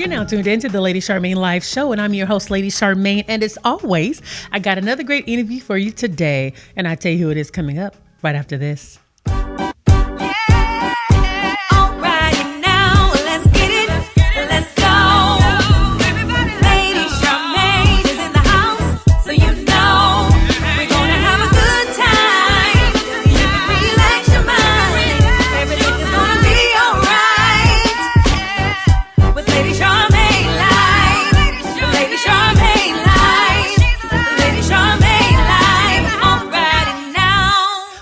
You're now tuned into the Lady Charmaine Live Show, and I'm your host, Lady Charmaine. And as always, I got another great interview for you today. And I tell you who it is coming up right after this.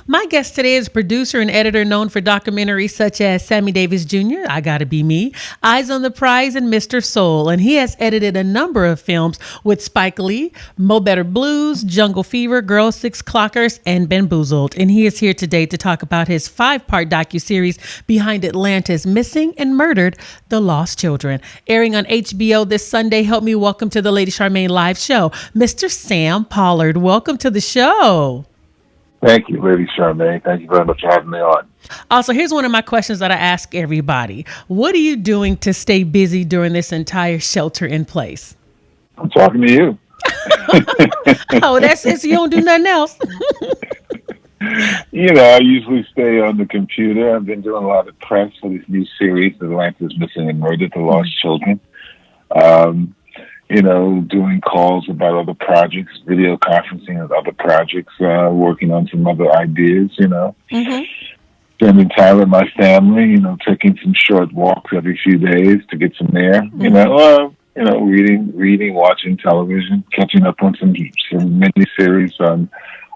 My guest today is producer and editor known for documentaries such as Sammy Davis Jr., I Gotta Be Me, Eyes on the Prize, and Mr. Soul. And he has edited a number of films with Spike Lee, Mo Better Blues, Jungle Fever, Girls, Six Clockers, and Bamboozled. And he is here today to talk about his 5-part docu-series behind Atlanta's Missing and Murdered, The Lost Children. Airing on HBO this Sunday, help me welcome to the Lady Charmaine Live Show, Mr. Sam Pollard. Welcome to the show. Thank you, Lady Charmaine. Thank you very much for having me on. Also, here's one of my questions that I ask everybody. What are you doing to stay busy during this entire shelter in place? I'm talking to you. Oh, that's it. So you don't do nothing else. I usually stay on the computer. I've been doing a lot of press for this new series, Atlanta's Missing and Murdered, The Lost Children. Doing calls about other projects, video conferencing of other projects, working on some other ideas, spending time with my family, taking some short walks every few days to get some air, reading, watching television, catching up on some mini-series on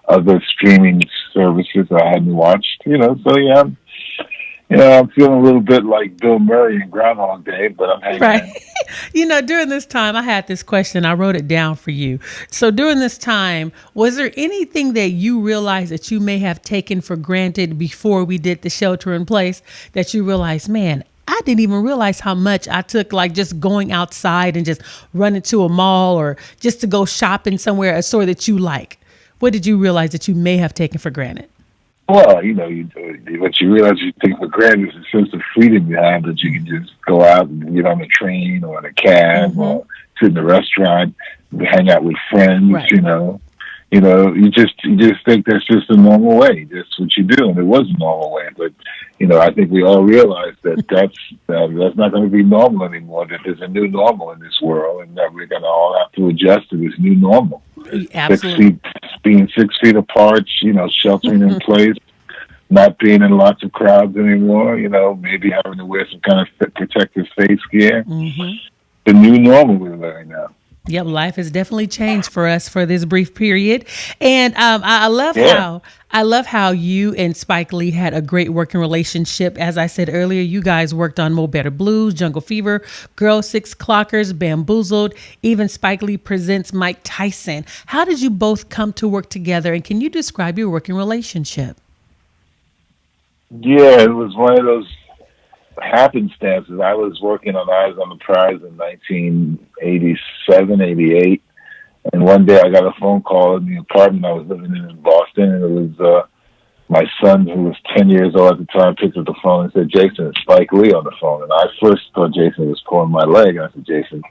other streaming services I hadn't watched, I'm feeling a little bit like Bill Murray in Groundhog Day, but I'm hanging in. During this time, I had this question. I wrote it down for you. So during this time, was there anything that you realized that you may have taken for granted before we did the shelter in place that you realized, man, I didn't even realize how much I took, like just going outside and just running to a mall or just to go shopping somewhere, a store that you like? What did you realize that you may have taken for granted? Well, what you realize you take for granted is the sense of freedom you have that you can just go out and get on a train or in a cab or sit in a restaurant, hang out with friends, right. You just think that's just a normal way. That's what you do, and it was a normal way. But I think we all realize that that's not going to be normal anymore. That there's a new normal in this world, and that we're going to all have to adjust to this new normal. Absolutely. Being 6 feet apart, sheltering in place, not being in lots of crowds anymore. Maybe having to wear some kind of protective face gear. The new normal we're living now. Yep, life has definitely changed for us for this brief period, and I love how you and Spike Lee had a great working relationship. As I said earlier, you guys worked on Mo Better Blues, Jungle Fever, Girls, Six Clockers, Bamboozled. Even Spike Lee presents Mike Tyson. How did you both come to work together, and can you describe your working relationship? Yeah, it was one of those happenstances. I was working on Eyes on the Prize in 1987, 88. And one day I got a phone call in the apartment I was living in Boston. And it was my son, who was 10 years old at the time, picked up the phone and said, "Jason, it's Spike Lee on the phone." And I first thought Jason was pulling my leg. And I said, "Jason,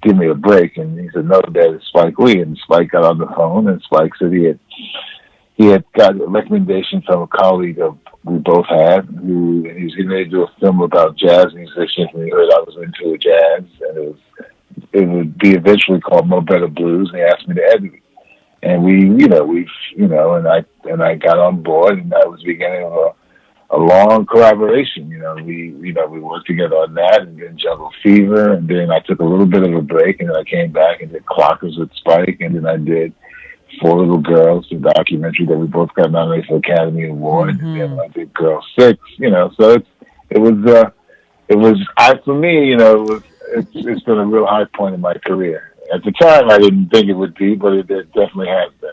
give me a break." And he said, "No, Dad, it's Spike Lee." And Spike got on the phone, and Spike said he had got a recommendation from a colleague we both had, and he was getting ready to do a film about jazz musicians, and he heard I was into jazz, and it would be eventually called Mo Better Blues, and he asked me to edit it. And and I got on board, and that was the beginning of a long collaboration. We worked together on that, and then Jungle Fever, and then I took a little bit of a break, and then I came back and did Clockers with Spike, and then I did Four Little Girls, the documentary that we both got nominated for Academy Award, and then I did Girl 6. So for me, it's been a real high point in my career. At the time, I didn't think it would be, but it definitely has been.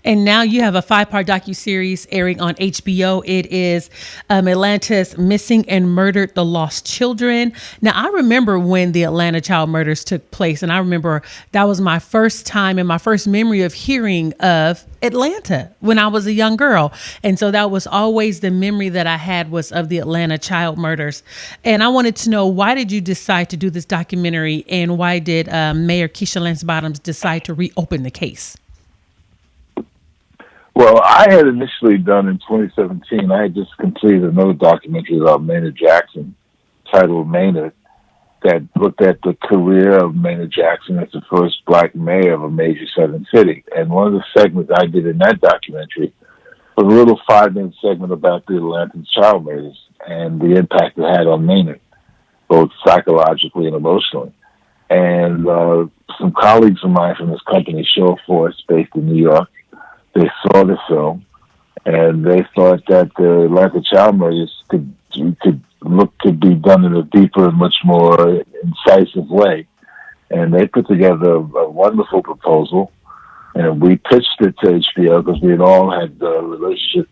And now you have a 5-part docu-series airing on HBO. It is Atlanta's Missing and Murdered the Lost Children. Now, I remember when the Atlanta child murders took place, and I remember that was my first time and my first memory of hearing of Atlanta when I was a young girl. And so that was always the memory that I had was of the Atlanta child murders. And I wanted to know, why did you decide to do this documentary, and why did Mayor Keisha Lance Bottoms decide to reopen the case? Well, I had initially done in 2017, I had just completed another documentary about Maynard Jackson titled Maynard, that looked at the career of Maynard Jackson as the first black mayor of a major southern city. And one of the segments I did in that documentary was a little 5-minute segment about the Atlanta child murders and the impact it had on Maynard, both psychologically and emotionally. And some colleagues of mine from this company, Show Force, based in New York, they saw the film, and they thought that the Atlanta child murders could look to be done in a deeper and much more incisive way. And they put together a wonderful proposal, and we pitched it to HBO because we had all had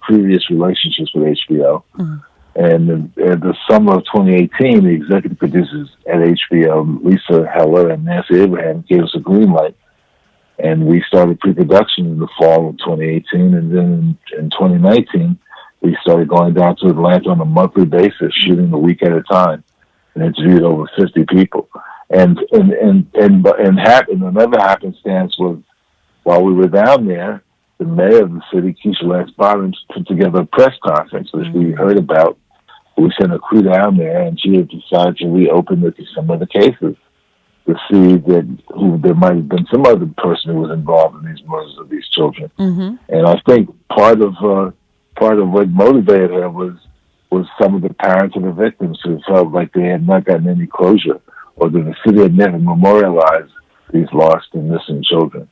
previous relationships with HBO. Mm-hmm. And in the summer of 2018, the executive producers at HBO, Lisa Heller and Nancy Abraham, gave us a green light. And we started pre-production in the fall of 2018. And then in 2019, we started going down to Atlanta on a monthly basis, shooting a week at a time, and interviewed over 50 people. And another happenstance was, while we were down there, the mayor of the city, Keisha Lance Bottoms, put together a press conference, which we heard about. We sent a crew down there, and she had decided to reopen some of the cases, to see that there might have been some other person who was involved in these murders of these children. Mm-hmm. And I think part of what motivated her was some of the parents of the victims who felt like they had not gotten any closure, or that the city had never memorialized these lost and missing children.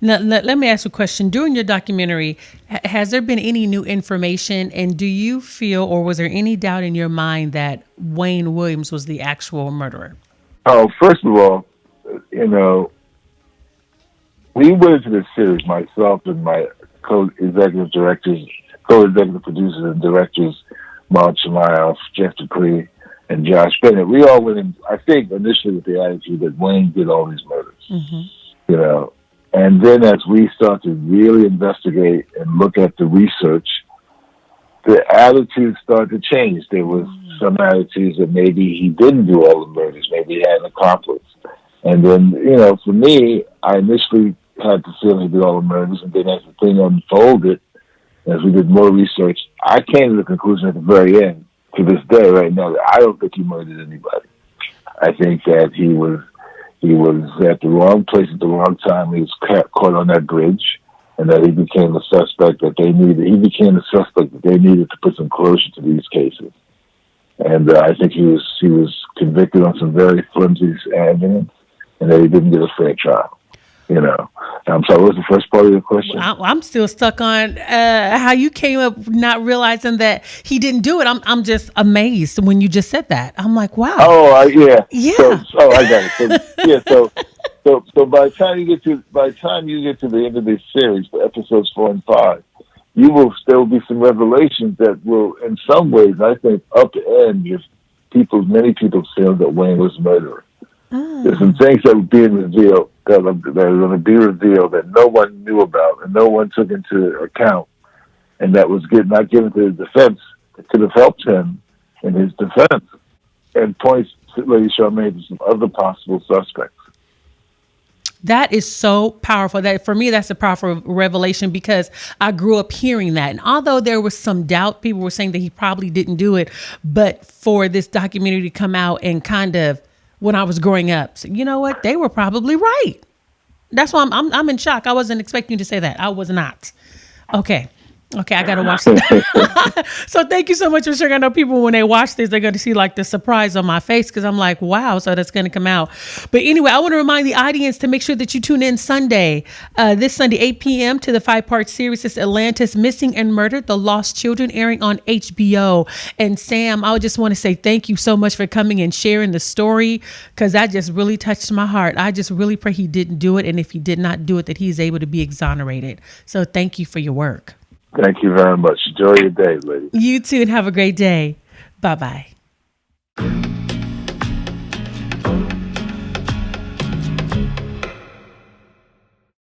Now, let me ask you a question. During your documentary, has there been any new information, and do you feel, or was there any doubt in your mind that Wayne Williams was the actual murderer? Oh, first of all, we went into this series, myself and my co-executive producers and directors, Mark Chimayoff, Jeff Dupree, and Josh Bennett. We all went in, I think, initially with the attitude that Wayne did all these murders, And then as we start to really investigate and look at the research, the attitudes started to change. There was some attitudes that maybe he didn't do all the murders, maybe he had an accomplice. And then, for me, I initially had the feeling he did all the murders, and then as the thing unfolded, as we did more research, I came to the conclusion at the very end, to this day right now, that I don't think he murdered anybody. I think that he was at the wrong place at the wrong time. He was caught on that bridge, and that he became a suspect that they needed. He became a suspect that they needed to put some closure to these cases. And I think he was convicted on some very flimsy evidence, and that he didn't get a fair trial. I'm sorry, what was the first part of your question? I'm still stuck on how you came up not realizing that he didn't do it. I'm just amazed when you just said that. I'm like, wow. Oh, yeah. Yeah. So I got it. So by the time you get to the end of this series, for episodes 4 and 5, there will be some revelations that will, in some ways, I think, upend many people feel that Wayne was a murderer. There's some things that are being revealed that are going to be revealed that no one knew about and no one took into account, and that was not given to his defense. It could have helped him in his defense, and points Lady Charmaine to some other possible suspects. That is so powerful. That for me, that's a powerful revelation, because I grew up hearing that. And although there was some doubt, people were saying that he probably didn't do it. But for this documentary to come out and kind of, when I was growing up, so you know what? They were probably right. That's why I'm in shock. I wasn't expecting you to say that. I was not. Okay. Okay, I gotta watch that. So thank you so much for sharing. I know people when they watch this, they're gonna see like the surprise on my face because I'm like, wow, so that's gonna come out. But anyway, I want to remind the audience to make sure that you tune in Sunday, this Sunday, 8 p.m. to the 5-part series. It's Atlantis Missing and Murdered: The Lost Children, airing on HBO. And Sam, I just want to say thank you so much for coming and sharing the story because that just really touched my heart. I just really pray he didn't do it, and if he did not do it, that he's able to be exonerated. So thank you for your work. Thank you very much. Enjoy your day, lady. You too, and have a great day. Bye-bye.